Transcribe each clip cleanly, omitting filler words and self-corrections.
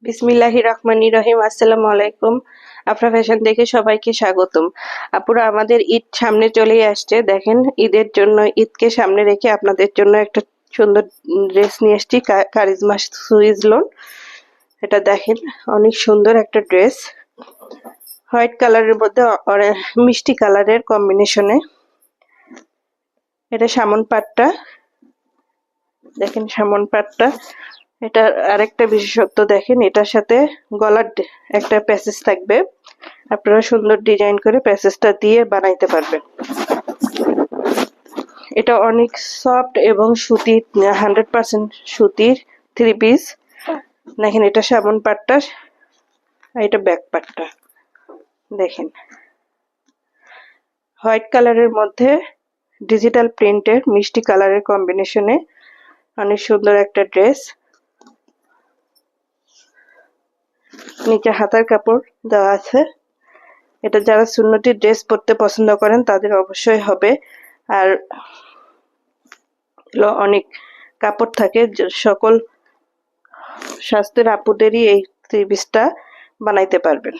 বিসমিল্লাহির রহমানির রহিম। আসসালামু আলাইকুম। আফরা ফ্যাশন থেকে সবাইকে স্বাগতম। আপুরা, আমাদের ঈদ সামনে চলেই আসছে। দেখেন, ঈদের জন্য, ঈদকে সামনে রেখে আপনাদের জন্য একটা সুন্দর ড্রেস নিয়ে এসেছি, কারিজমা সুইস লোন। এটা দেখেন, অনেক সুন্দর একটা ড্রেস, হোয়াইট কালারের মধ্যে মিষ্টি কালারের কম্বিনেশনে। এটা সামন পাটটা, দেখেন সামন পাটটা। এটার আরেকটা বিশেষত্ব দেখেন, এটার সাথে গলার একটা প্যাসেজ থাকবে। আপনারা সুন্দর ডিজাইন করে প্যাসেজটা দিয়ে বানাইতে পারবেন। এটা অনেক সফট এবং সুতির, 100% সুতির থ্রি পিস। দেখেন, এটা সামন পাটটা, এটা ব্যাক পাটটা। দেখেন, হোয়াইট কালারের মধ্যে ডিজিটাল প্রিন্টের মিষ্টি কালারের কম্বিনেশনে অনেক সুন্দর একটা ড্রেস। নিচে হাতার কাপড় দেওয়া আছে। এটা যারা সুন্নতি ড্রেস পরতে পছন্দ করেন তাদের অবশ্যই হবে। আর অনেক কাপড় থাকে, সকল স্বাস্থ্যের আপুদেরই এই থ্রি পিসটা বানাইতে পারবেন।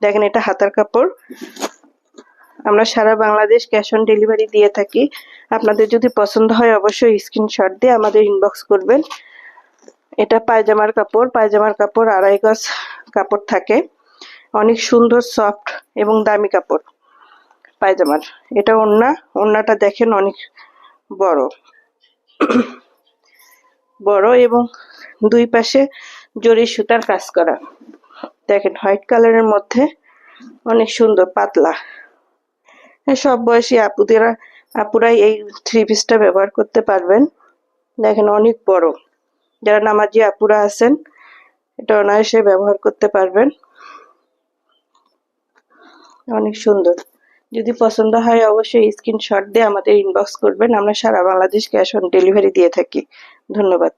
দেখেন, এটা হাতার কাপড়। আমরা সারা বাংলাদেশ ক্যাশ অন ডেলিভারি দিয়ে থাকি। আপনাদের যদি পছন্দ হয় অবশ্যই স্ক্রিনশট দিয়ে আমাদের ইনবক্স করবেন। এটা পায়জামার কাপড়। পায়জামার কাপড় 2.5 গজ কাপড় থাকে, অনেক সুন্দর সফট এবং দামি কাপড় পায়জামার। এটা ওড়নাটা দেখেন, অনেক বড় বড় এবং দুই পাশে জরি সুতার কাজ করা। দেখেন, হোয়াইট কালারের মধ্যে অনেক সুন্দর পাতলা। সব বয়সী আপুরাই এই থ্রি পিসটা ব্যবহার করতে পারবেন। দেখেন, অনেক বড়। যারা নামাজি আপুরা আছেন, এটা অনায়াসে ব্যবহার করতে পারবেন। অনেক সুন্দর। যদি পছন্দ হয় অবশ্যই স্ক্রিনশট দিয়ে আমাদের ইনবক্স করবেন। আমরা সারা বাংলাদেশ ক্যাশ অন ডেলিভারি দিয়ে থাকি। ধন্যবাদ।